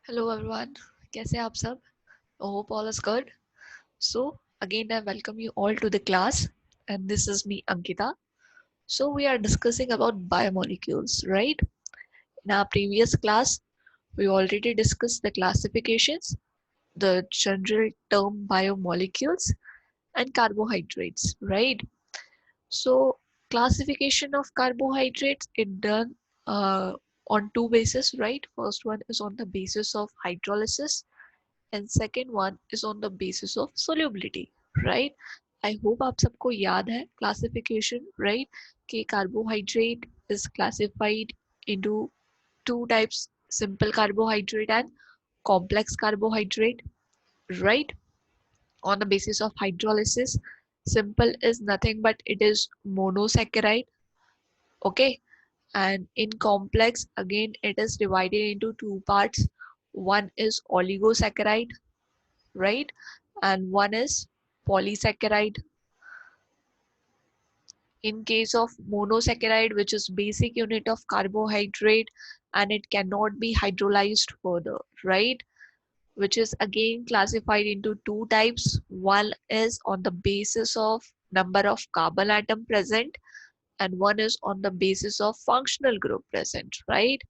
Hello everyone, कैसे हैं आप सब? I hope all is good. So again I welcome you all to the class and this is me Ankita. So we are discussing about biomolecules, right? In our previous class we already discussed the classifications, the general term biomolecules and carbohydrates, right? So classification of carbohydrates is done on two bases, right? First one is on the basis of hydrolysis and second one is on the basis of solubility, right? I hope आप सबको याद है classification, right? कि carbohydrate is classified into two types, simple carbohydrate and complex carbohydrate, right? On the basis of hydrolysis, simple is nothing but it is monosaccharide, okay? And in complex, again, it is divided into two parts. One is oligosaccharide, right? And one is polysaccharide. In case of monosaccharide, which is basic unit of carbohydrate and it cannot be hydrolyzed further, right? Which is again classified into two types. One is on the basis of number of carbon atom present and one is on the basis of functional group present, right?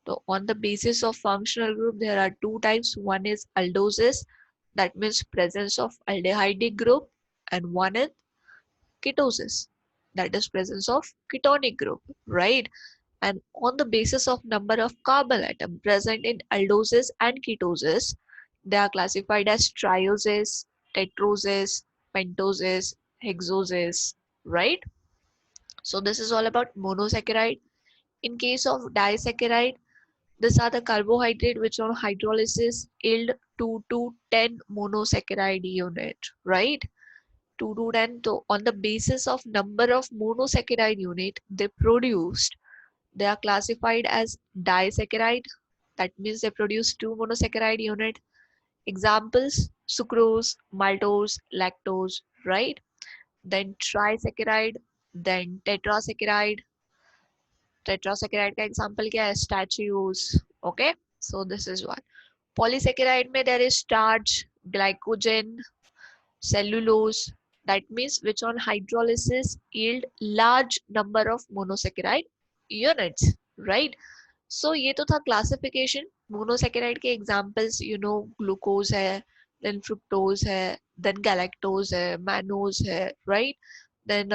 So on the basis of functional group, there are two types. One is aldosis, that means presence of aldehydic group, and one is ketosis, that is presence of ketonic group, right? And on the basis of number of carbon atom present in aldosis and ketosis, they are classified as triosis, tetrosis, pentosis, hexosis, right? So this is all about monosaccharide. In case of disaccharide, these are the carbohydrate which on hydrolysis yield 2 to 10 monosaccharide unit, right? 2 to 10. So on the basis of number of monosaccharide unit they produced, they are classified as disaccharide. That means they produce two monosaccharide unit. Examples: sucrose, maltose, lactose, right? Then trisaccharide, then tetrasaccharide. Tetrasaccharide का example क्या है? Stachyose. Okay, so this is one. Polysaccharide में there is starch, glycogen, cellulose. That means which on hydrolysis yield large number of monosaccharide units, right? So ये तो था classification. Monosaccharide के examples, you know, glucose है, then fructose है, then galactose है, mannose है, right? Then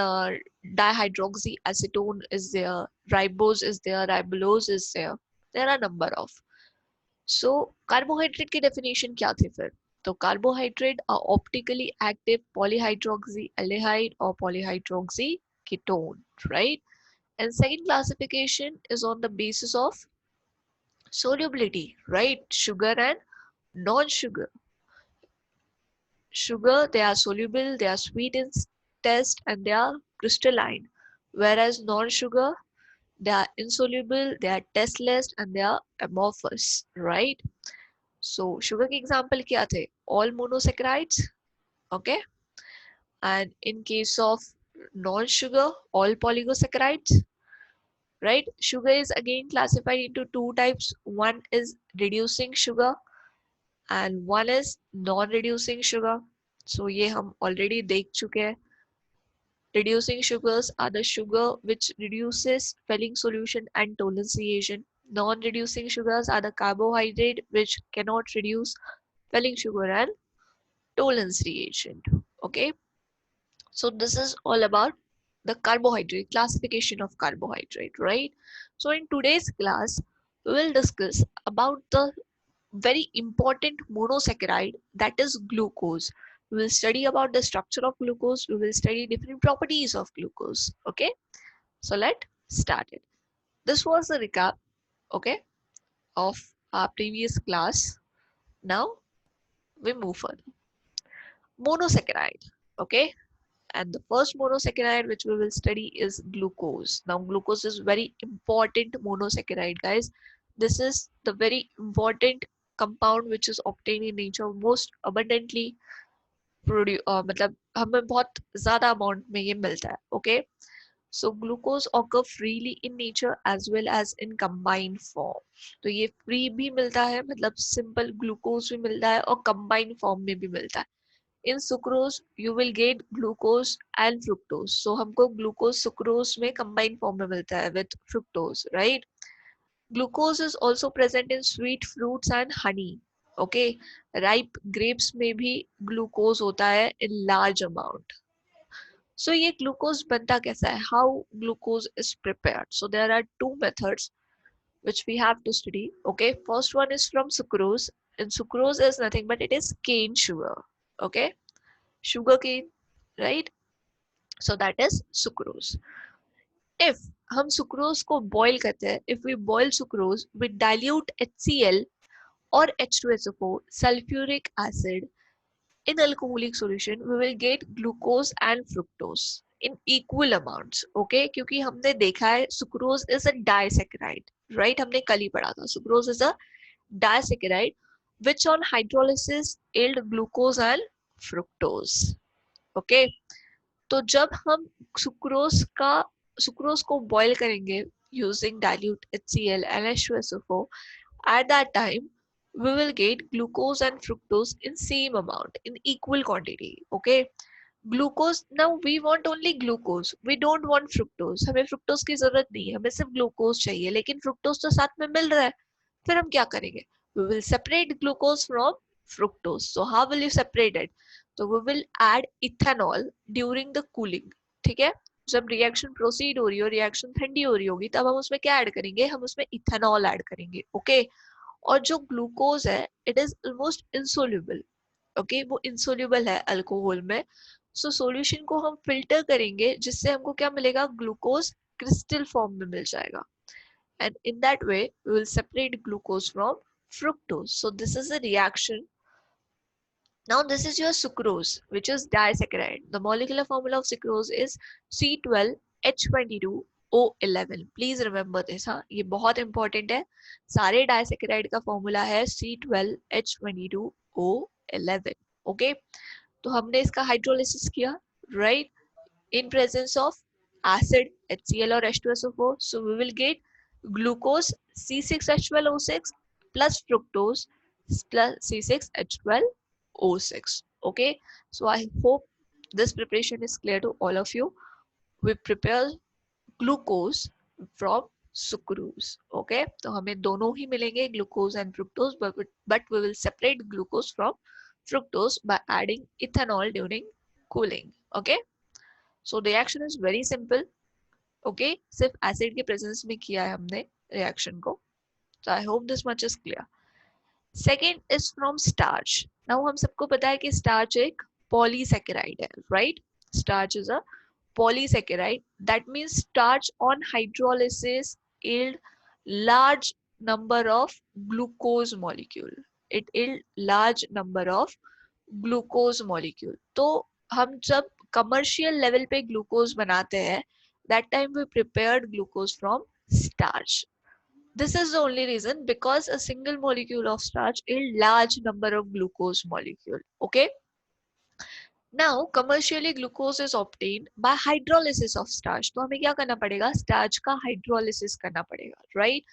dihydroxyacetone is there, ribose is there, ribulose is there. There are number of. So carbohydrate की definition क्या थी फिर? तो carbohydrate are optically active polyhydroxyaldehyde or polyhydroxy ketone, right? And second classification is on the basis of solubility, right? Sugar and non-sugar. Sugar, they are soluble, they are sweet in taste, and they are crystalline. Whereas non-sugar, they are insoluble, they are tasteless, and they are amorphous, right? So sugar के example क्या थे? All monosaccharides, okay? And in case of non-sugar, all polygosaccharides, right? Sugar is again classified into two types. One is reducing sugar and one is non-reducing sugar. So ये हम already देख चुके हैं. Reducing sugars are the sugar which reduces Fehling solution and Tollens reagent. Non-reducing sugars are the carbohydrate which cannot reduce Fehling sugar and Tollens reagent. Okay, so this is all about the carbohydrate classification of carbohydrate, right? So in today's class, we will discuss about the very important monosaccharide, that is glucose. We will study about the structure of glucose. We will study different properties of glucose. Okay, so let's start it. This was the recap, okay, of our previous class. Now we move further. Monosaccharide, okay, and the first monosaccharide which we will study is glucose. Now glucose is very important monosaccharide, guys. This is the very important compound which is obtained in nature most abundantly मतलब हमें बहुत ज्यादा amount में ये मिलता है, okay? So glucose occur freely in nature as well as in combined form. तो ये free भी मिलता है, मतलब simple glucose भी मिलता है और combined form में भी मिलता है. In sucrose you will get glucose and fructose. So हमको glucose sucrose में combined form में मिलता है with fructose, right? Glucose is also present in sweet fruits and honey. Okay, ripe grapes में भी glucose होता है in large amount. So ये glucose बनता कैसा है? How glucose is prepared? So there are two methods which we have to study. Okay, first one is from sucrose. And sucrose is nothing but it is cane sugar. Okay, sugar cane, right? So that is sucrose. If हम sucrose को boil करते हैं, if we boil sucrose with dilute HCl or H2SO4, sulfuric acid, in alcoholic solution we will get glucose and fructose in equal amounts. Okay, क्योंकि हमने देखा है sucrose is a disaccharide, right? हमने कल ही पढ़ा था sucrose is a disaccharide which on hydrolysis yield glucose and fructose. Okay, तो जब हम सुक्रोज को बॉईल करेंगे using dilute HCl and H2SO4, at that time we will get glucose and fructose in same amount in equal quantity. Okay, glucose, now we want only glucose, we don't want fructose. हमें fructose की जरूरत नहीं है, हमें सिर्फ glucose चाहिए, लेकिन fructose तो साथ में मिल रहा है. फिर हम क्या करेंगे? We will separate glucose from fructose. So how will you separate it? तो we will add ethanol during the cooling. ठीक है, जब रिएक्शन प्रोसीड हो रही हो, रिएक्शन ठंडी हो रही होगी, तब हम उसमें क्या ऐड करेंगे? हम उसमें इथेनॉल ऐड करेंगे. ओके, और जो ग्लूकोज है it is almost insoluble. Okay, वो इंसोल्यूबल है अल्कोहल में. सो सॉल्यूशन को हम फिल्टर करेंगे जिससे हमको क्या मिलेगा? ग्लूकोज क्रिस्टल फॉर्म में मिल जाएगा. And in that way we will separate glucose from fructose. So this is a reaction. Now this is your sucrose, which is disaccharide. The molecular formula of sucrose is C12H22O11. Please remember this. हाँ, ये बहुत important है. सारे disaccharide का formula है C12H22O11. Okay, तो हमने इसका hydrolysis किया, right? In presence of acid HCl or H2SO4, so we will get glucose C6H12O6 plus fructose plus C6H12O6. Okay, so I hope this preparation is clear to all of you. We prepare glucose from sucrose. Okay, तो हमें दोनों ही मिलेंगे glucose and fructose, but we will separate glucose from fructose by adding ethanol during cooling. Okay, so reaction is very simple. Okay, सिर्फ acid के presence में किया है हमने रिएक्शन को. So I hope this much is clear. Second is from starch. Now हम सबको पता है कि starch एक polysaccharide है, right? Starch is a polysaccharide. That means starch on hydrolysis yield large number of glucose molecule. It yield large number of glucose molecule. तो हम जब commercial level पे glucose बनाते हैं, that time we prepared glucose from starch. This is the only reason, because a single molecule of starch yield large number of glucose molecule. Okay, now commercially glucose is obtained by hydrolysis of starch. तो हमें क्या करना पड़ेगा? starch का hydrolysis करना पड़ेगा, right?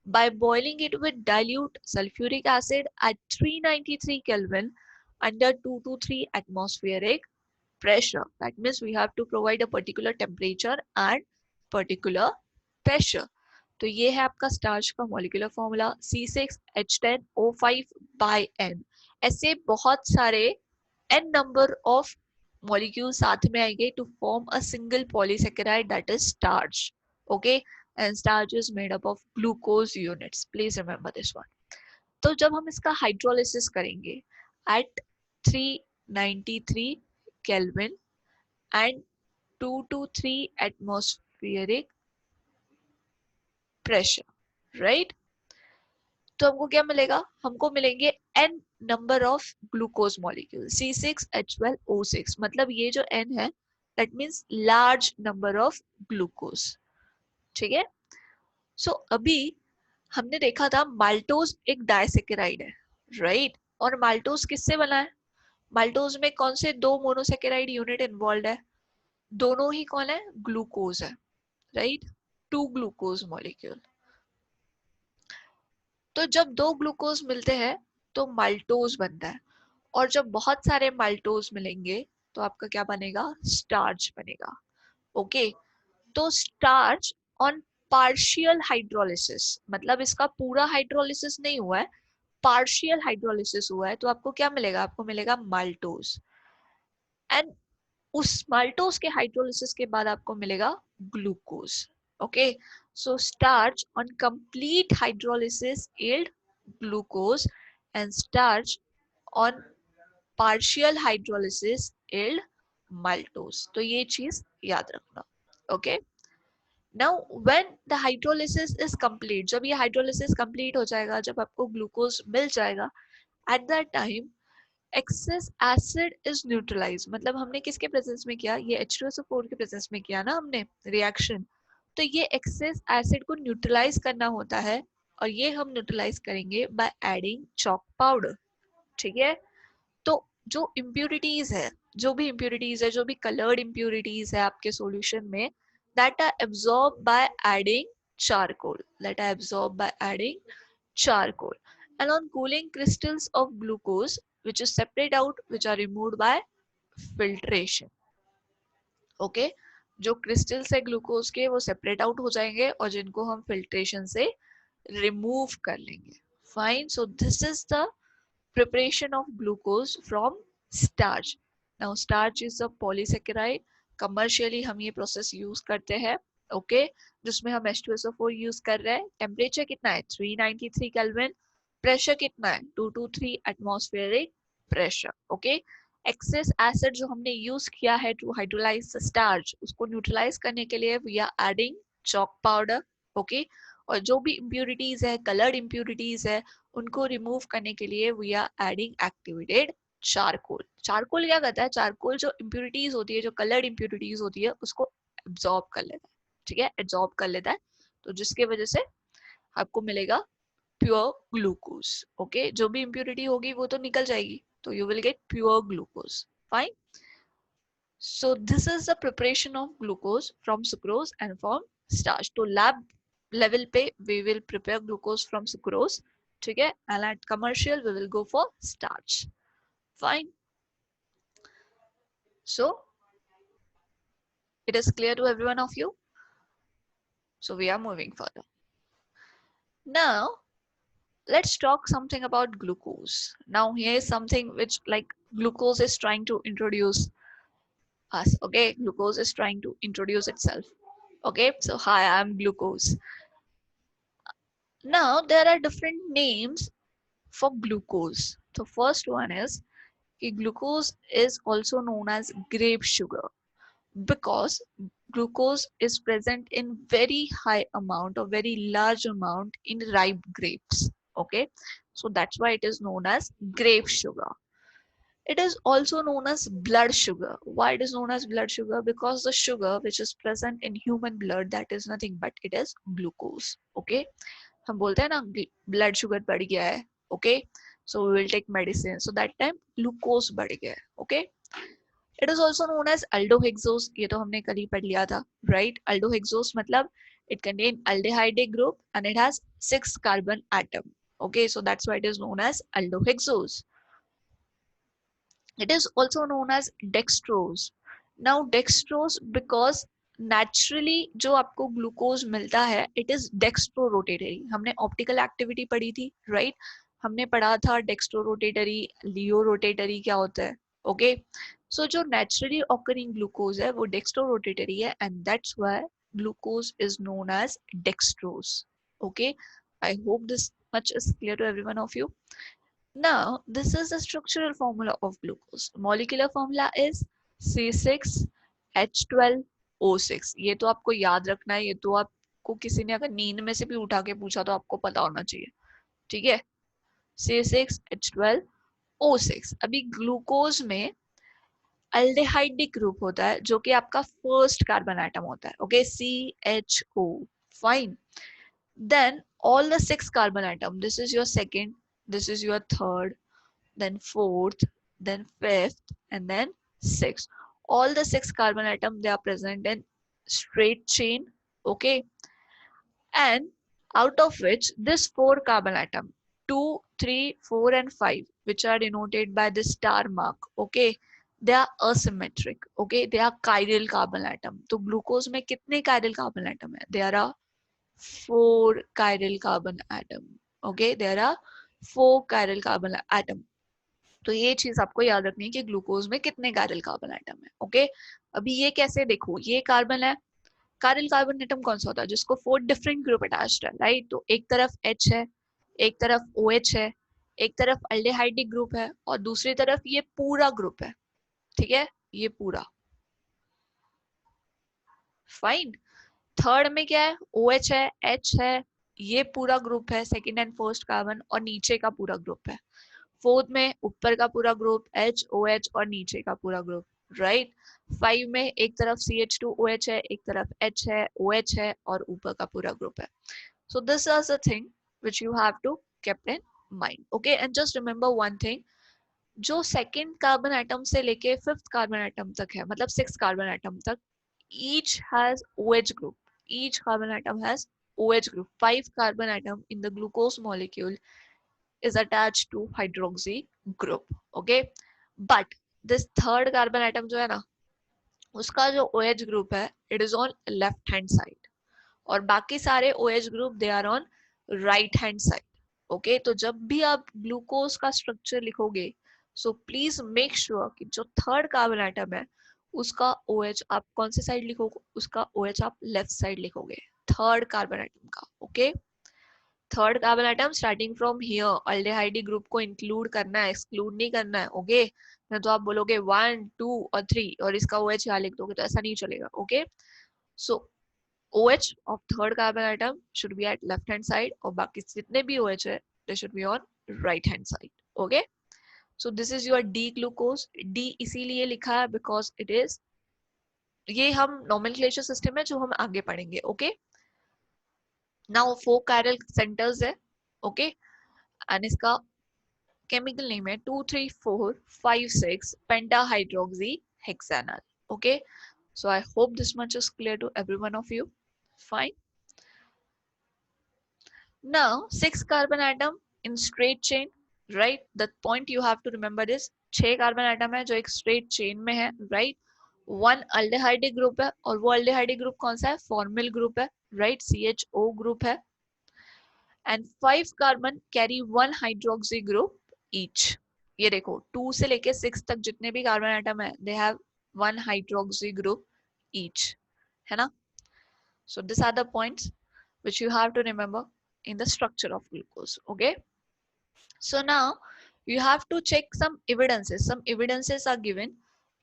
By boiling it with dilute sulfuric acid at 393 Kelvin under 2 to 3 atmospheric pressure. That means we have to provide a particular temperature and particular pressure. तो ये है आपका स्टार्च का molecular formula C6H10O5 by N. ऐसे बहुत सारे N number of molecules साथ में आएंगे to form a single polysaccharide, that is starch. Okay, and starch is made up of glucose units. Please remember this one. तो जब हम इसका हाइड्रोलिसिस करेंगे at 393 Kelvin and 2 to 3 atmospheric pressure, right? तो हमको क्या मिलेगा? हमको मिलेंगे n number of glucose molecule C6H12O6. मतलब ये जो n है that means large number of glucose. ठीक है, सो अभी हमने देखा था माल्टोज एक डाइसेकेराइड है, राइट? और माल्टोज किससे बना है? माल्टोज में कौन से दो मोनोसेकेराइड यूनिट इन्वॉल्व है? दोनों ही कौन है? ग्लूकोज है. Right, 2 glucose molecule. तो जब 2 ग्लूकोज मिलते हैं तो माल्टोज बनता है, और जब बहुत सारे माल्टोज मिलेंगे तो आपका क्या बनेगा, स्टार्च बनेगा। ओके, तो स्टार्च ऑन पार्शियल हाइड्रोलिसिस, मतलब इसका पूरा हाइड्रोलिसिस नहीं हुआ है, पार्शियल हाइड्रोलिसिस हुआ है, तो आपको क्या मिलेगा, आपको मिलेगा माल्टोज। एंड उस माल्टोज के हाइड्रोलिसिस के बाद आपको मिलेगा glucose. Okay, so starch on complete hydrolysis yield glucose, and starch on partial hydrolysis yield maltose. तो ये चीज याद रखना। Okay, now when the hydrolysis is complete, जब ये हाइड्रोलिसिस कंप्लीट हो जाएगा, जब आपको ग्लूकोज मिल जाएगा, at that time excess acid is neutralise, मतलब हमने किसके प्रेजेंस में किया, ये H2SO4 के प्रेजेंस में किया ना हमने रिएक्शन, तो ये एक्सेस एसिड को न्यूट्रलाइज करना होता है, और ये हम न्यूट्रलाइज करेंगे बाय एडिंग चॉक पाउडर। ठीक है, तो जो इम्प्यूरिटीज है, जो भी इम्प्यूरिटीज है, जो भी कलर्ड इम्प्यूरिटीज है आपके सॉल्यूशन में, that are absorb by adding charcoal, that are absorbed by adding charcoal, and on cooling crystals of glucose which is separate out, which are removed by filtration. Okay, जो crystals है glucose के वो separate out हो जाएंगे, और जिनको हम filtration से रिमूव कर लेंगे। Fine, so this is the preparation of glucose from starch. Now starch is a polysaccharide, commercially हम ये प्रोसेस यूज करते हैं। ओके, जिसमें हम H2SO4 यूज कर रहे हैं। टेम्परेचर कितना है, 393 केल्विन। प्रेशर कितना है, 223 atmospheric pressure. Okay, excess acid जो हमने यूज किया है टू हाइड्रोलाइज द स्टार्च, उसको न्यूट्रलाइज करने के लिए we are adding chalk powder. Okay, और जो भी इम्प्यूरिटीज है, कलर्ड इम्प्यूरिटीज है, उनको रिमूव करने के लिए we are adding activated charcoal. Charcoal क्या करता है, चारकोल जो इम्प्यूरिटीज होती है, जो कलर्ड इम्प्यूरिटीज होती है, उसको एब्जॉर्ब कर लेता है। ठीक है, एब्जॉर्ब कर लेता है, तो जिसके वजह से आपको मिलेगा प्योर ग्लूकोज। ओके, जो भी इम्प्यूरिटी होगी वो तो निकल जाएगी, तो you will get pure glucose. Fine, so this is the preparation of glucose from sucrose and from starch. तो lab level पे we will prepare glucose from sucrose, ठीक है, and at commercial we will go for starch. Fine, so it is clear to every one of you. So we are moving further. Now let's talk something about glucose. Now here is something which like glucose is trying to introduce us. Okay, glucose is trying to introduce itself. Okay, so hi, I'm glucose. Now there are different names for glucose. The first one is glucose is also known as grape sugar, because glucose is present in very high amount or very large amount in ripe grapes. Okay, so that's why it is known as grape sugar. It is also known as blood sugar. Why it is known as blood sugar? Because the sugar which is present in human blood, that is nothing but it is glucose. Okay, हम बोलते हैं ना blood sugar बढ़ गया है। Okay, so we will take medicine, so that time glucose बढ़ गया है। Okay, it is also known as aldohexose, ये तो हमने कल ही पढ़ लिया था, राइट। अल्डोहेक्सोस मतलब it contain aldehyde group and it has 6 carbon atom. Okay, so that's why it is known as aldohexose. It is also known as dextrose. Now dextrose because naturally जो आपको ग्लूकोज मिलता है it is dextrorotatory. हमने optical activity पढ़ी थी, right हमने पढ़ा था डेक्स्ट्रोरोटेटरी, लियोरोटेटरी क्या होता है। ओके, सो जो नेचुरली ऑकरिंग ग्लूकोज है वो डेक्स्ट्रोरोटेटरी है, and that's why glucose is known as dextrose. Okay, I hope this much is clear to every one of you. Now, this is the structural formula of glucose. Molecular formula is C6H12O6. ये तो आपको याद रखना है, ये तो आपको किसी ने अगर नींद में से भी उठा के पूछा तो आपको पता होना चाहिए। ठीक है, C6H12O6। अभी ग्लूकोज में अल्डेहाइडिक ग्रुप होता है जो कि आपका फर्स्ट कार्बन एटम होता है। Okay, CHO। Fine, then all the 6 carbon atom, this is your second, this is your third, then fourth, then fifth, and then sixth. All the 6 carbon atom they are present in straight chain. okay, and out of which this four carbon atom, 2, 3, 4 and 5, which are denoted by the star mark, okay, they are asymmetric, okay, they are chiral carbon atom. तो glucose में कितने chiral carbon atom है? There are 4 chiral carbon atom, okay, there are 4 chiral carbon atom. तो ये चीज आपको याद रखनी है कि ग्लूकोज में कितने chiral carbon atom है, ओके। अभी ये कैसे देखो, ये कार्बन है, कारिल कार्बन एटम कौन सा होता है जिसको 4 डिफरेंट ग्रुप अटैच्ड है, राइट। तो एक तरफ H है, एक तरफ OH है, एक तरफ अल्डेहाइडिक ग्रुप है और दूसरी तरफ ये पूरा ग्रुप है, ठीक है, ये पूरा, फाइन। थर्ड में क्या है, OH है, H है, ये पूरा ग्रुप है, सेकंड एंड फर्स्ट कार्बन, और नीचे का पूरा ग्रुप है। फोर्थ में ऊपर का पूरा ग्रुप HOH और नीचे का पूरा ग्रुप, राइट। 5 में एक तरफ CH2OH है, एक तरफ H है, OH है और ऊपर का पूरा ग्रुप है। So this is the thing which you have to keep in mind, okay, and just remember one thing, जो सेकंड कार्बन एटम से लेके फिफ्थ कार्बन एटम तक है, मतलब सिक्स कार्बन एटम तक, each has OH group, each carbon atom has OH group. 5 carbon atom in the glucose molecule is attached to hydroxy group, okay, but this third carbon atom जो है ना, उसका जो OH group है, it is on left hand side, और बाकी सारे OH group they are on right hand side, okay. तो जब भी आप ग्लूकोज का स्ट्रक्चर लिखोगे, सो प्लीज मेक श्योर कि जो थर्ड कार्बन एटम है उसका OH आप कौन से साइड लिखोगे, उसका OH आप लेफ्ट साइड लिखोगे, थर्ड कार्बन एटम का, okay. Third carbon atom starting from here, aldehyde group को इंक्लूड करना है, एक्सक्लूड नहीं करना है, ओके। ना तो आप बोलोगे 1, 2 और 3 और इसका OH यहाँ लिख दोगे, तो ऐसा नहीं चलेगा, okay. So OH of third carbon atom should be at left hand side और बाकी जितने भी OH है they should be on right hand side, okay। So this is your D glucose, D इसीलिए लिखा है because it is, ये हम nomenclature system है जो हम आगे पढ़ेंगे, okay। Now 4 chiral centers है, okay, and इसका chemical name है 2,3,4,5,6 pentahydroxy hexanal, okay। So I hope this much is clear to every one of you, fine। Now, 6 carbon atom in straight chain, right? The point you have to remember is 6 carbon atom है जो एक straight chain में है, right? 1 aldehyde group है और वो aldehyde group कौन सा है? Formyl group है, right? CHO group है, and 5 carbon carry 1 hydroxy group each. ये देखो 2 से लेके 6 तक जितने भी कार्बन एटम है, they have 1 hydroxy group each, है ना? So these are the points which you have to remember in the structure of glucose, okay। So now you have to check some evidences, some evidences are given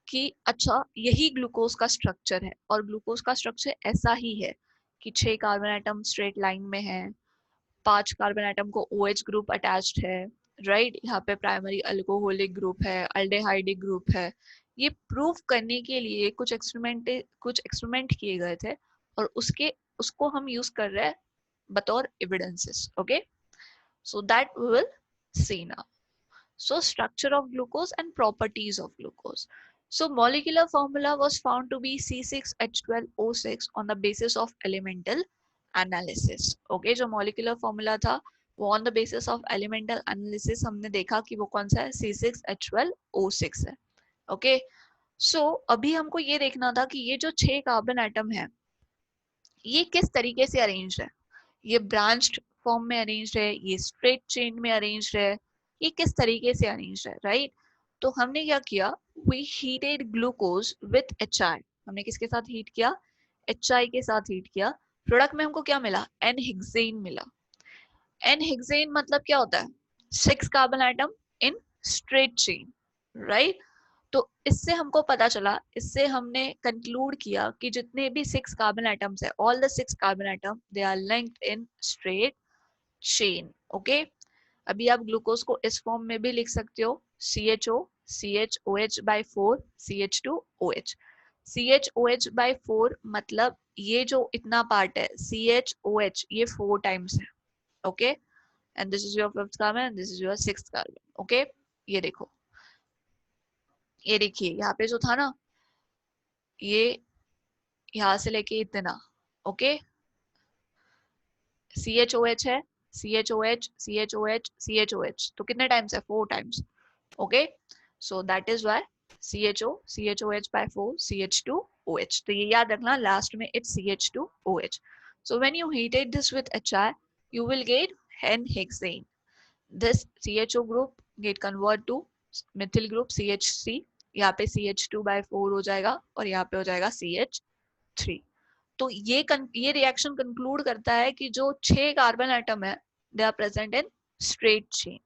कि अच्छा यही glucose का structure है, और glucose का structure ऐसा ही है कि 6 कार्बन एटम स्ट्रेट लाइन में है, 5 कार्बन एटम को OH ग्रुप अटैच्ड है, राइट। यहाँ पे प्राइमरी अल्कोहलिक ग्रुप है, अल्डेहाइडिक ग्रुप है। ये प्रूव करने के लिए कुछ एक्सपेरिमेंट किए गए थे और उसको हम यूज कर रहे हैं बतौर evidences, okay. So that we will see now. So structure of glucose and properties of glucose. So molecular formula was found to be C6H12O6 on the basis of elemental analysis. Okay, जो molecular formula था वो on the basis of elemental analysis हमने देखा कि वो कौन सा है, C6H12O6 है, okay। So अभी हमको ये देखना था कि ये जो 6 कार्बन एटम है ये किस तरीके से अरेंज्ड है, ये ब्रांच्ड फॉर्म में अरेंज्ड है, ये स्ट्रेट चेन में अरेंज्ड है, ये किस तरीके से अरेंज्ड है, राइट। तो हमने क्या किया, we heated glucose with HI, हमने किसके साथ हीट किया, HI के साथ हीट किया। प्रोडक्ट में हमको क्या मिला, एन हेक्सेन मिला। एन हेक्सेन मतलब क्या होता है, 6 carbon atom in straight chain, right. तो इससे हमको पता चला, इससे हमने कंक्लूड किया कि जितने भी 6 कार्बन एटम्स है, all the 6 carbon atom they are linked in straight chain, okay. अभी आप ग्लूकोज को इस फॉर्म में भी लिख सकते हो, CHO CHOH by 4 CH2OH। CHOH by 4 मतलब ये जो इतना पार्ट है CHOH ये 4 टाइम्स है, okay. And this is your fifth carbon and this is your sixth carbon, okay. ये देखो, ये देखिए यहाँ पे जो था ना, ये यहाँ से लेके इतना, ओके। CHOH है, CHOH, CHOH, CHOH, तो कितने टाइम्स है? 4 times. Okay, so that is why CHO, CHOH by 4, CH2OH. तो ये याद रखना, लास्ट में it's CH2OH. So when you heated this with HI, you will get N-hexane. This CHO group get convert to methyl group CH3. यहाँ पे CH2 by 4 हो जाएगा और यहाँ पे हो जाएगा CH3. तो ये रिएक्शन कंक्लूड करता है कि जो 6 कार्बन एटम है they are present in straight chain.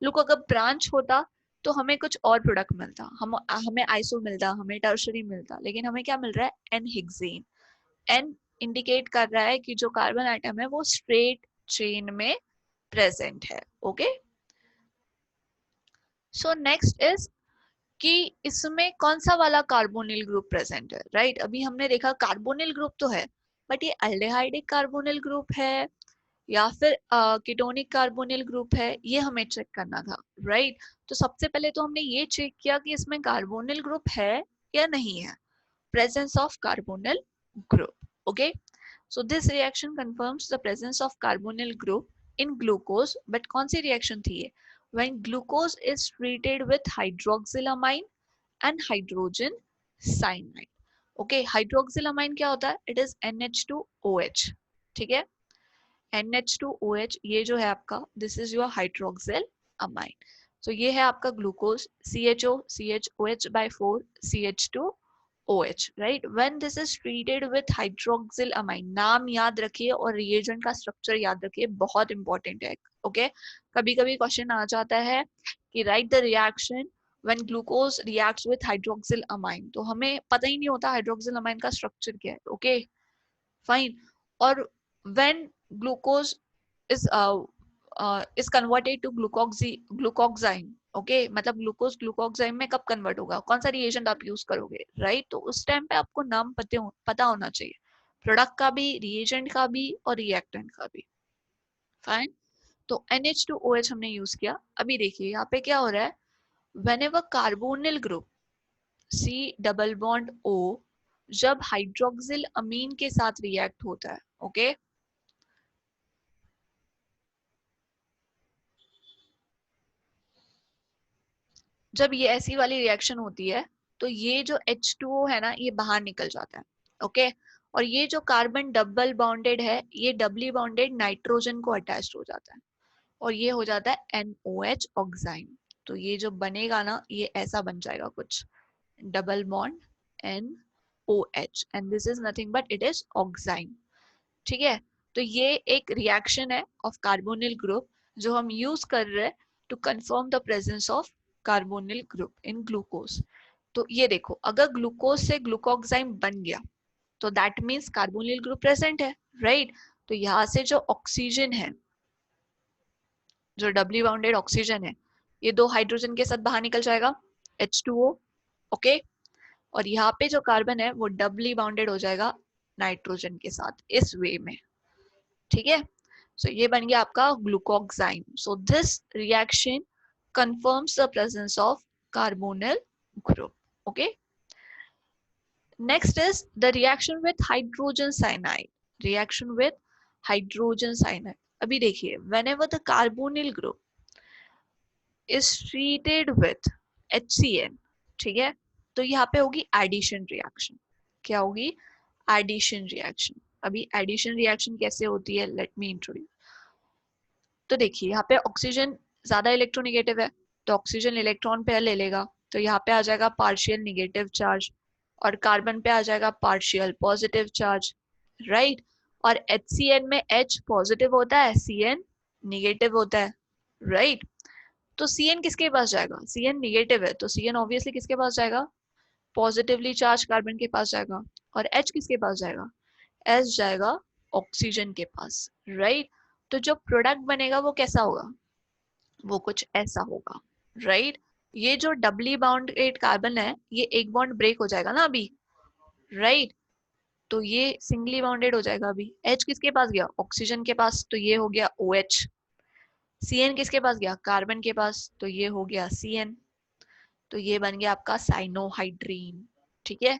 Look, अगर ब्रांच होता तो हमें कुछ और प्रोडक्ट मिलता, हमें आइसो मिलता, हमें टर्शरी मिलता, लेकिन हमें क्या मिल रहा है? N hexane. एन इंडिकेट कर रहा है कि जो कार्बन आइटम है वो स्ट्रेट चेन में प्रेजेंट है. ओके, सो नेक्स्ट इज कि इसमें कौन सा वाला कार्बोनिल ग्रुप प्रेजेंट है. राइट, अभी हमने देखा कार्बोनिल ग्रुप तो है, बट ये अल्डेहाइडिक कार्बोनिल ग्रुप है या फिर कीटोनिक कार्बोनिल ग्रुप है, ये हमें चेक करना था. राइट, तो सबसे पहले तो हमने ये चेक किया कि इसमें कार्बोनिल ग्रुप है या नहीं है. Presence of carbonyl group. Okay, so this reaction confirms the presence of carbonyl group in glucose. But कौन सी reaction थी ये? When glucose is treated with hydroxylamine and hydrogen cyanide. Okay, hydroxylamine क्या होता है? It is NH2OH. ठीक है, NH2OH ये जो है आपका, this is your hydroxyl amine. So ये है आपका glucose, CHO, CHOH by 4, CH2OH. Right, when this is treated with hydroxyl amine, नाम याद रखिए और रिएजेंट का स्ट्रक्चर याद रखिए, बहुत इंपॉर्टेंट है. ओके, कभी कभी क्वेश्चन आ जाता है कि right the reaction when glucose reacts with hydroxyl amine, तो हमें पता ही नहीं होता हाइड्रोक्सिल अमाइन का स्ट्रक्चर क्या है. Okay, fine. और when glucose is converted to glucoxime. Okay, मतलब ग्लूकोज ग्लूकोक्साइम में कब कन्वर्ट होगा, कौन सा रिएजेंट आप यूज करोगे. राइट, तो उस टाइम पे आपको नाम पता होना चाहिए, प्रोडक्ट का भी, रिएजेंट का भी और रिएक्टेंट का भी. फाइन, तो NH2OH हमने यूज किया. अभी देखिए यहाँ पे क्या हो रहा है, whenever carbonyl group C double bond O जब हाइड्रोक्सिल अमीन के साथ रिएक्ट होता है. ओके, जब ये ऐसी वाली रिएक्शन होती है तो ये जो H2O है ना, ये बाहर निकल जाता है. ओके, और ये जो कार्बन डबल बॉन्डेड है, ये डबली बॉन्डेड नाइट्रोजन को अटैच हो जाता है और ये हो जाता है NOH ऑक्साइम. तो ये जो बनेगा ना, ये ऐसा बन जाएगा कुछ, double bond NOH, and this is nothing but it is oxime. ठीक है, तो ये एक रिएक्शन है ऑफ कार्बोनिल ग्रुप जो हम यूज कर रहे हैं to confirm the presence of carbonyl group in glucose. तो ये देखो, अगर ग्लूकोज से ग्लूकोक्साइम बन गया तो that means carbonyl group present है. राइट, तो यहाँ से जो ऑक्सीजन है, जो डबली बाउंडेड ऑक्सीजन है, ये 2 हाइड्रोजन के साथ बाहर निकल जाएगा, H2O. ओके, और यहाँ पे जो कार्बन है वो डबली बाउंडेड हो जाएगा नाइट्रोजन के साथ इस वे में. ठीक है, सो ये बन गया आपका glucoxime. So this reaction confirms the presence of carbonyl group. Okay, next is the reaction with hydrogen cyanide. Reaction with hydrogen cyanide. अभी देखिए, whenever the carbonyl group is treated with HCN, ठीक है, तो यहाँ पे होगी एडिशन रिएक्शन. क्या होगी? Addition reaction. अभी एडिशन रिएक्शन कैसे होती है, लेट मी इंट्रोड्यूस. तो देखिए यहाँ पे ऑक्सीजन ज्यादा इलेक्ट्रोनेगेटिव है, तो ऑक्सीजन इलेक्ट्रॉन पे ले लेगा, तो यहाँ पे आ जाएगा पार्शियल निगेटिव चार्ज, और कार्बन पे आ जाएगा पार्शियल पॉजिटिव चार्ज. राइट, और HCN में H पॉजिटिव होता है, CN निगेटिव होता है. राइट, तो CN किसके पास जाएगा? CN निगेटिव है, तो CN ऑब्वियसली किसके पास जाएगा? पॉजिटिवली चार्ज कार्बन के पास जाएगा. और H किसके पास जाएगा? H जाएगा ऑक्सीजन के पास. राइट, तो जो प्रोडक्ट बनेगा वो कैसा होगा? वो कुछ ऐसा होगा. राइट, ये जो डबली बाउंडेड कार्बन है, ये एक बॉन्ड ब्रेक हो जाएगा ना अभी. राइट, तो ये सिंगली बाउंडेड हो जाएगा अभी. H किसके पास गया? ऑक्सीजन के पास, तो ये हो गया OH. CN किसके पास गया? कार्बन के पास, तो ये हो गया CN. तो ये बन गया आपका साइनोहाइड्रीन. ठीक है,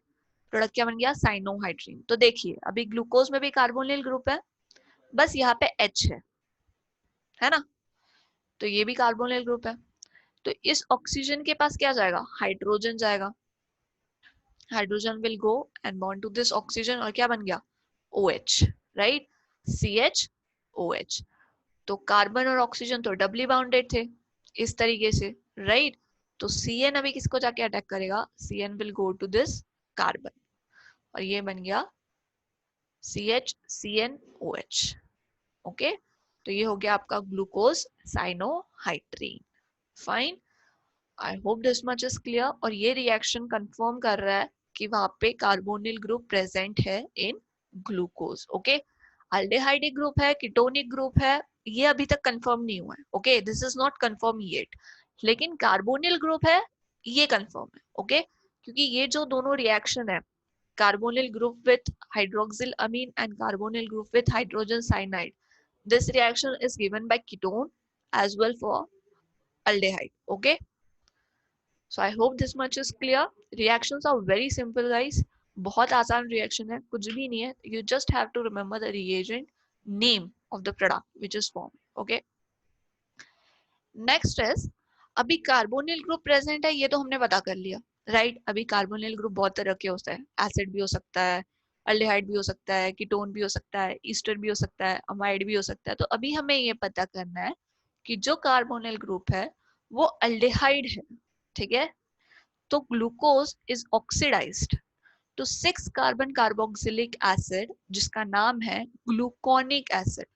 प्रोडक्ट क्या बन गया? साइनोहाइड्रीन. तो देखिए, अभी ग्लूकोज में भी कार्बोनिल ग्रुप है, बस यहाँ पे H है ना। तो ये भी कार्बोनिल ग्रुप है। तो इस ऑक्सीजन के पास क्या जाएगा, हाइड्रोजन जाएगा। Hydrogen will go and bond to this oxygen और क्या बन गया, OH, राइट, CHOH। तो कार्बन और ऑक्सीजन तो डबली बाउंडेड थे इस तरीके से, राइट। तो CN अभी किसको जाके अटैक करेगा, CN will go to this carbon और ये बन गया CHCnOH। ओके, तो ये हो गया आपका glucose cyanohydrin. Fine, I hope this much is clear. और ये रिएक्शन कंफर्म कर रहा है कि वहां पे कार्बोनिल ग्रुप प्रेजेंट है इन ग्लूकोज। ओके, अल्डेहाइडिक ग्रुप है, कीटोनिक ग्रुप है, ये अभी तक कंफर्म नहीं हुआ है। Okay, this is not confirm yet, लेकिन कार्बोनिल ग्रुप है, ये कंफर्म है। ओके, क्योंकि ये जो दोनों रिएक्शन है, carbonyl group with hydroxylamine and carbonyl group with hydrogen cyanide, this reaction is given by ketone as well for aldehyde. Okay, so I hope this much is clear. Reactions are very simple guys, बहुत आसान reaction है, कुछ भी नहीं है, you just have to remember the reagent name of the product which is formed. Okay, next is, अभी carbonyl group present है ये तो हमने पता कर लिया, राइट। अभी कार्बोनिल ग्रुप बहुत तरह के होता है, एसिड भी हो सकता है, अल्डिहाइड भी हो सकता है, कीटोन भी हो सकता है, ईस्टर भी हो सकता है, अमाइड भी हो सकता है। तो अभी हमें ये पता करना है कि जो कार्बोनिल ग्रुप है वो अल्डिहाइड है, ठीक है। तो glucose is oxidised to 6 carbon carboxylic acid जिसका नाम है gluconic acid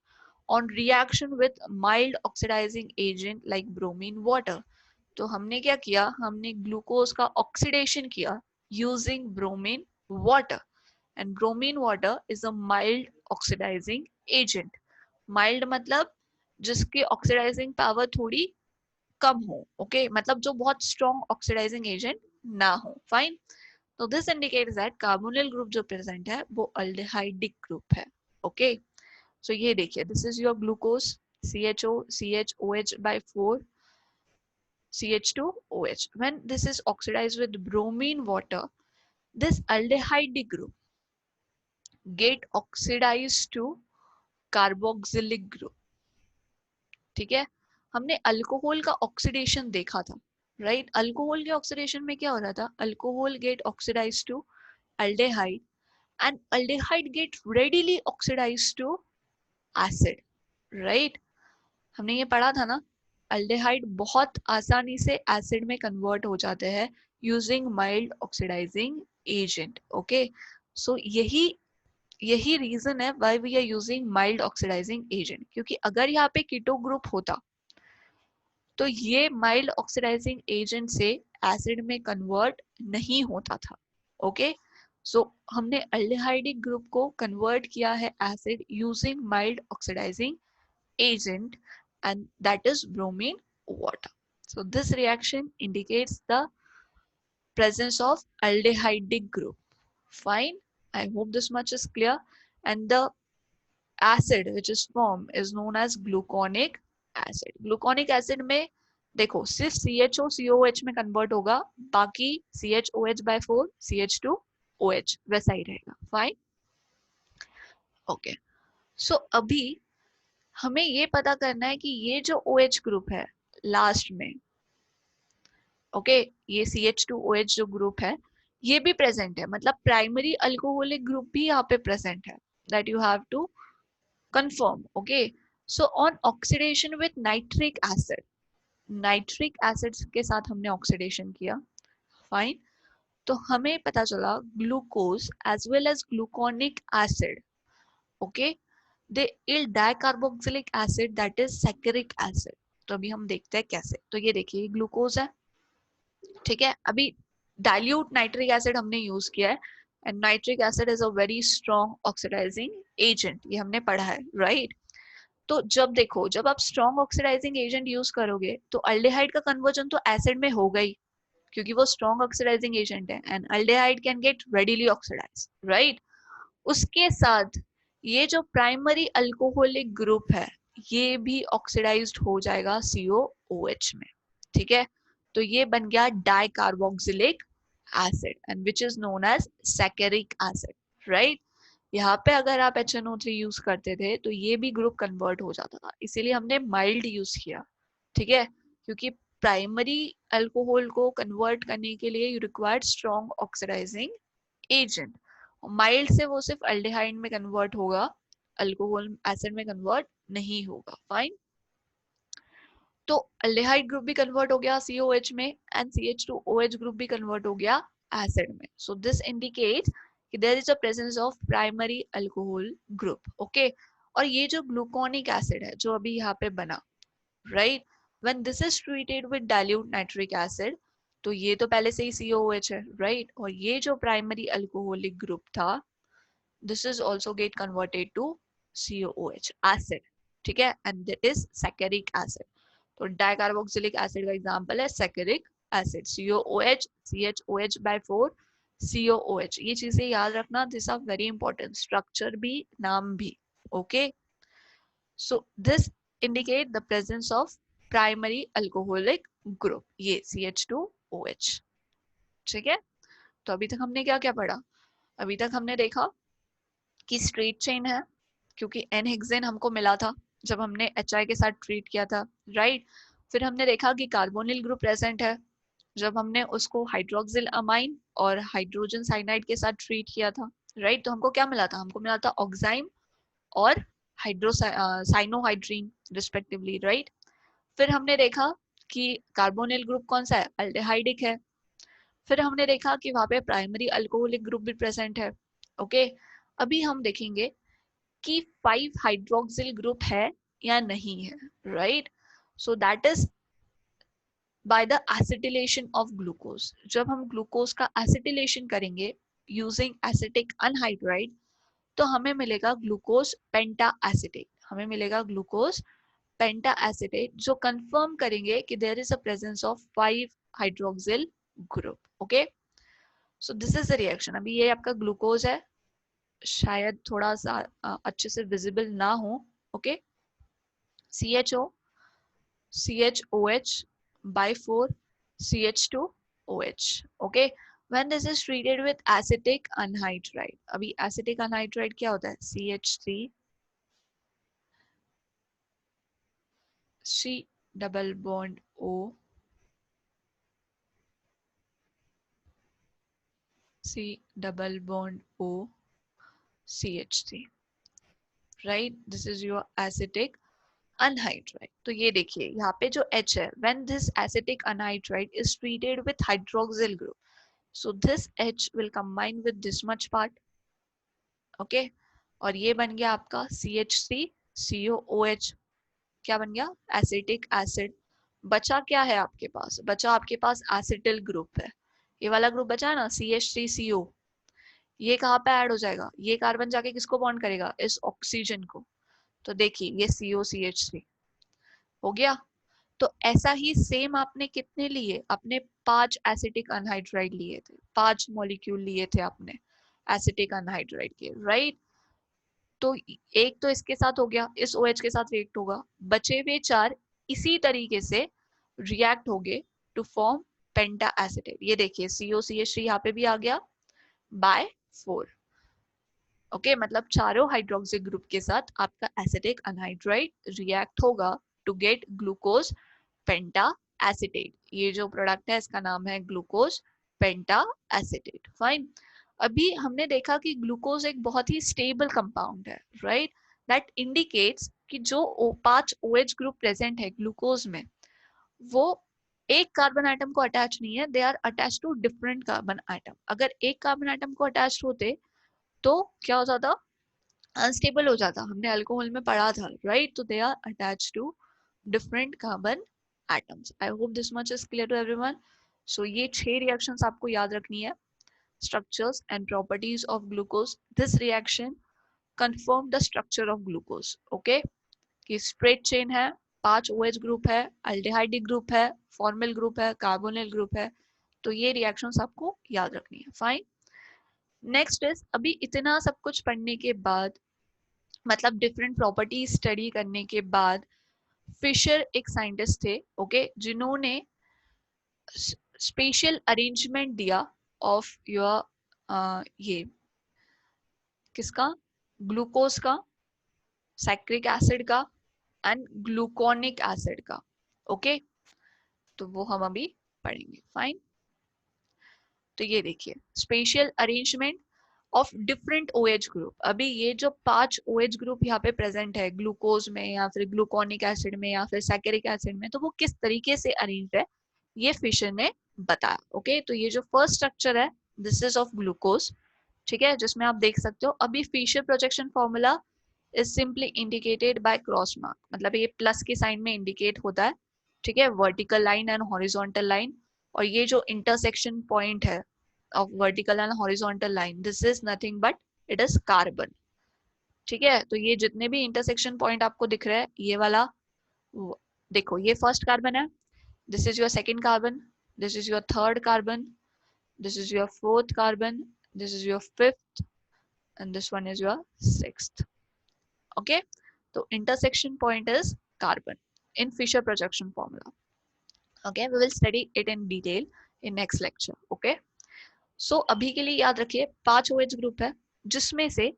on reaction with mild oxidizing agent like bromine water। तो हमने क्या किया, हमने ग्लूकोज का ऑक्सीडेशन किया using bromine water, and bromine water is a mild oxidising agent. Mild मतलब जिसकी ऑक्सीडाइजिंग पावर थोड़ी कम हो, ओके मतलब जो बहुत स्ट्रॉन्ग ऑक्सीडाइजिंग एजेंट ना हो। फाइन, तो this indicates that carbonyl group जो प्रेजेंट है वो अल्डिहाइडिक ग्रुप है। ओके, so ये देखिए, this is your glucose, CHO, CHOH by 4, CH2OH। When this is oxidized with bromine water, this aldehyde group get oxidized to carboxylic group। ठीक है, हमने alcohol का ऑक्सीडेशन देखा था, राइट। अल्कोहल के ऑक्सीडेशन में क्या हो रहा था, alcohol get oxidised to aldehyde and aldehyde get readily oxidized to acid, right। हमने ये पढ़ा था ना, अल्डेहाइड बहुत आसानी से एसिड में कन्वर्ट हो जाते हैं using mild oxidising agent. Okay, so यही यही रीजन है why we are using mild oxidising agent, क्योंकि अगर यहाँ पे कीटो ग्रुप होता तो ये माइल्ड ऑक्सीडाइजिंग एजेंट से एसिड में कन्वर्ट नहीं होता था। ओके, सो हमने अल्डेहाइडिक ग्रुप को कन्वर्ट किया है acid using mild oxidising agent, and that is bromine water. So this reaction indicates the presence of aldehydic group. Fine, I hope this much is clear. And the acid which is formed is known as gluconic acid. Gluconic acid में देखो सिर्फ CHO COH में convert होगा, बाकी CHOH by 4 CH2OH वैसा ही रहेगा। Fine, okay. सो अभी हमें ये पता करना है कि ये जो OH ग्रुप है लास्ट में, ओके ये CH2OH जो ग्रुप है ये भी प्रेजेंट है, मतलब प्राइमरी अल्कोहलिक ग्रुप भी यहाँ पे प्रेजेंट है, that you have to confirm. Okay, so on oxidation with nitric acid, nitric acid के साथ हमने ऑक्सीडेशन किया। फाइन, तो हमें पता चला glucose as well as gluconic acid, okay they yield dicarboxylic acid that is saccharic acid. तो अभी हम देखते हैं कैसे। तो ये देखिए ग्लूकोज है, ठीक है। अभी डाइल्यूट नाइट्रिक एसिड हमने यूज किया है, and nitric acid is a very strong oxidizing agent, ये हमने पढ़ा है, राइट। तो जब देखो, जब आप स्ट्रॉन्ग ऑक्सीडाइजिंग एजेंट यूज करोगे तो अल्डेहाइड का कन्वर्जन तो एसिड में होगा ही, क्योंकि वो स्ट्रॉन्ग ऑक्सीडाइजिंग एजेंट है, and aldehyde can get readily oxidize, right. उसके साथ ये जो प्राइमरी अल्कोहलिक ग्रुप है ये भी ऑक्सीडाइज्ड हो जाएगा COOH में, ठीक है। तो ये बन गया dicarboxylic acid and which is known as saccharic acid, right. यहाँ पे अगर आप HNO3 यूज करते थे तो ये भी ग्रुप कन्वर्ट हो जाता था, इसीलिए हमने माइल्ड यूज किया, ठीक है, क्योंकि प्राइमरी अल्कोहल को कन्वर्ट करने के लिए you required strong oxidizing agent. Mild से वो सिर्फ अल्डिहाइड में कन्वर्ट होगा, अल्कोहल एसिड में कन्वर्ट नहीं होगा। फाइन, तो अल्डिहाइड ग्रुप भी कन्वर्ट हो गया COH में, एंड CH2OH ग्रुप भी कन्वर्ट हो गया एसिड में। सो दिस इंडिकेट्स कि there is a presence of primary alcohol group. Okay, और ये जो ग्लूकोनिक एसिड है जो अभी यहाँ पे बना, right, when this is treated with dilute nitric acid, तो ये तो पहले से ही COOH है, राइट, और ये जो प्राइमरी अल्कोहलिक ग्रुप था, this is also get converted to COOH acid, ठीक है, and that is saccharic acid. तो डाइकार्बोक्सिलिक एसिड का एग्जांपल है saccharic acid, COOH, CHOH by 4, COOH। ये चीजें याद रखना, this are very important, structure भी नाम भी। Okay, so this indicate the presence of primary alcoholic group, ये CH2OH, ठीक है। तो अभी तक हमने क्या क्या पढ़ा? अभी तक हमने देखा कि स्ट्रेट चेन है, क्योंकि एन हेक्सेन हमको मिला था जब हमने HI के साथ ट्रीट किया था, राइट। फिर हमने देखा कि कार्बोनिल ग्रुप प्रेजेंट है जब हमने उसको हाइड्रोक्सिल अमाइन और हाइड्रोजन साइनाइड के साथ ट्रीट किया था, राइट। तो हमको क्या मिला था? हमको मिला था ऑक्साइम और हाइड्रो साइनोहाइड्रीन रिस्पेक्टिवली, राइट। फिर हमने देखा कि कार्बोनिल ग्रुप कौन सा है? अल्डेहाइडिक है। फिर हमने देखा कि वहां पे प्राइमरी अल्कोहलिक ग्रुप भी प्रेजेंट है। ओके, अभी हम देखेंगे कि 5 हाइड्रोक्सिल ग्रुप है या नहीं है, right. So that is by the acetylation of glucose. जब हम ग्लूकोज का एसिटिलेशन करेंगे यूजिंग एसिटिक अनहाइड्राइड, तो हमें मिलेगा ग्लूकोज पेंटा एसिटेट, हमें मिलेगा ग्लूकोज पेंटा एसिटेट, जो कंफर्म करेंगे कि there is a presence of 5 hydroxyl group. Okay, so this is the reaction. अभी ये आपका ग्लूकोज है, शायद थोड़ा सा अच्छे से विजिबल ना हो। Okay, CHO, CHOH by 4, CH2OH. Okay, when this is treated with acetic anhydride, अभी acetic anhydride क्या होता है? CH3, C double bond O, C double bond O, CH3, right? This is your acetic anhydride. तो ये देखिए यहाँ पे जो H है, when this acetic anhydride is treated with hydroxyl group, so this H will combine with this much part, okay, और ये बन गया आपका CH3COOH। क्या बन गया? Acetic acid. बचा क्या है आपके पास? बचा आपके पास एसिटिल ग्रुप है, ये वाला ग्रुप बचा है ना, CH3CO। ये कहाँ पे ऐड हो जाएगा? ये कार्बन जाके किसको बॉन्ड करेगा? इस ऑक्सीजन को। तो देखिए ये COCH3 हो गया। तो ऐसा ही सेम आपने कितने लिए? आपने 5 एसिटिक अनहाइड्राइड लिए थे, 5 मॉलिक्यूल लिए थे आपने एसिटिक अनहाइड्राइड के, राइट। तो एक तो इसके साथ हो गया, इस OH के साथ रिएक्ट होगा, बचे हुए 4 इसी तरीके से रिएक्ट होंगे टू फॉर्म पेंटा एसिटेट। ये देखिए COCH3 यहाँ पे भी आ गया बाय 4। ओके, मतलब चारों हाइड्रोक्सिल ग्रुप के साथ आपका एसिटिक अनहाइड्राइड रिएक्ट होगा to get glucose penta acetate. ये जो प्रोडक्ट है इसका नाम है ग्लूकोज पेंटा एसिटेट। फाइन, अभी हमने देखा कि ग्लूकोज एक बहुत ही स्टेबल कंपाउंड है, राइट। दैट इंडिकेट्स कि जो 5 OH ग्रुप प्रेजेंट है ग्लूकोज में, वो एक कार्बन आइटम को अटैच नहीं है, they are attach to different carbon atom. अगर एक कार्बन आइटम को अटैच होते तो क्या हो जाता? अनस्टेबल हो जाता, हमने अल्कोहल में पढ़ा था, राइट। तो they are attach to different carbon atoms. I hope this much is clear to everyone. So ये 6 रिएक्शंस आपको याद रखनी है, structures and properties of glucose. This reaction confirm the structure of glucose. Okay, कि straight chain है, 5 OH group है, aldehyde group है, formal group है, कार्बोनिल ग्रुप है। तो ये रिएक्शंस आपको याद रखनी है। फाइन, नेक्स्ट इज, अभी इतना सब कुछ पढ़ने के बाद, मतलब डिफरेंट प्रॉपर्टीज स्टडी करने के बाद, फिशर एक साइंटिस्ट थे, ओके, जिन्होंने स्पेशल अरेंजमेंट दिया ऑफ योर ये किसका? ग्लूकोज का, सैक्रिक एसिड का एंड ग्लूकोनिक एसिड का। ओके, तो वो हम अभी पढ़ेंगे। फाइन। तो ये देखिए, special arrangement of different OH group. अभी ये जो 5 OH ग्रुप यहाँ पे प्रेजेंट है ग्लूकोज में या फिर ग्लूकोनिक एसिड में या फिर सैकेरिक एसिड में, तो वो किस तरीके से अरेंज है ये फिशर ने बताया। ओके, तो ये जो फर्स्ट स्ट्रक्चर है दिस इज ऑफ ग्लूकोज, ठीक है, जिसमें आप देख सकते हो अभी Fischer projection formula is simply indicated by cross mark, मतलब ये प्लस के साइन में इंडिकेट होता है, ठीक है, vertical line and horizontal line. और ये जो इंटरसेक्शन पॉइंट है of vertical and horizontal line, this is nothing but it is carbon, ठीक है। तो ये जितने भी इंटरसेक्शन पॉइंट आपको दिख रहे हैं, ये वाला देखो, ये फर्स्ट कार्बन है, this is your second carbon, this is your third carbon, this is your fourth carbon, this is your fifth and this one is your sixth. Okay, तो intersection point is carbon in Fisher projection formula. Okay, we will study it in detail in next lecture. Okay, अभी के लिए याद रखिए 5 OH group है, जिसमें से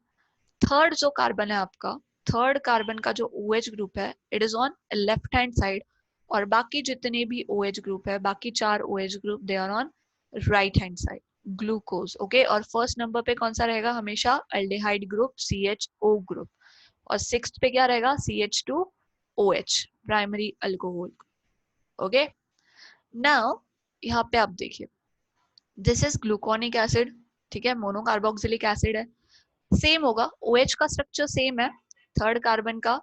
third जो कार्बन है आपका, थर्ड कार्बन का जो OH ग्रुप है it is on left hand side, और बाकी जितने भी OH ग्रुप है, बाकी 4 OH group they are on right hand side, glucose. Okay, और फर्स्ट नंबर पे कौन सा रहेगा? हमेशा अल्डिहाइड ग्रुप CHO ग्रुप, और सिक्स्थ पे क्या रहेगा? CH2OH, primary alcohol. Okay, now यहाँ पे आप देखिए, दिस इज ग्लूकोनिक एसिड, ठीक है, मोनोकार्बोक्सिलिक एसिड है, सेम होगा, OH का स्ट्रक्चर सेम है, थर्ड कार्बन का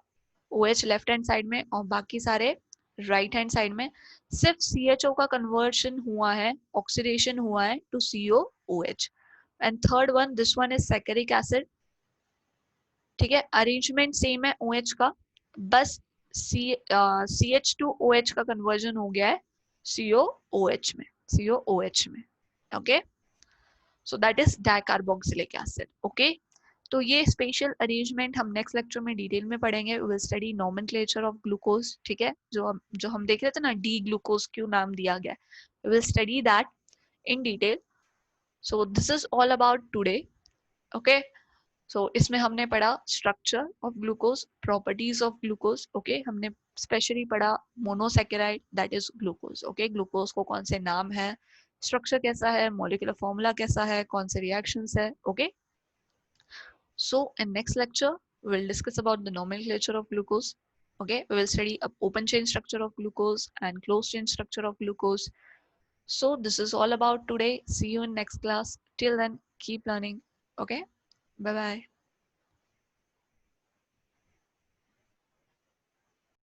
OH लेफ्ट हैंड साइड में और बाकी सारे राइट हैंड साइड में, सिर्फ CHO का कन्वर्शन हुआ है, ऑक्सीडेशन हुआ है to COOH। And third one, this one is saccharic acid, ठीक है, अरेंजमेंट सेम है OH का, बस CH2OH का कन्वर्जन हो गया है COOH में, COOH में। Okay, so that is dicarboxylic acid. Okay, तो ये स्पेशल अरेंजमेंट हम नेक्स्ट लेक्चर में डिटेल में पढ़ेंगे। Will study nomenclature of glucose, ठीक है, जो हम देख रहे थे ना, डी ग्लूकोज क्यों नाम दिया गया, will study that in detail. So this is all about today. Okay, so इसमें हमने पढ़ा structure of glucose, properties of glucose. Okay, हमने स्पेशली पढ़ा monosaccharide that is glucose. Okay, glucose को कौन से नाम है, स्ट्रक्चर कैसा है, मॉलिक्यूलर फॉर्मूला कैसा है, कौन से रिएक्शंस है। Okay, so in next lecture, we will discuss about the nomenclature of glucose. Okay, we will study open chain structure of glucose and closed chain structure of glucose. So this is all about today. See you in next class. Till then, keep learning. Okay, bye bye.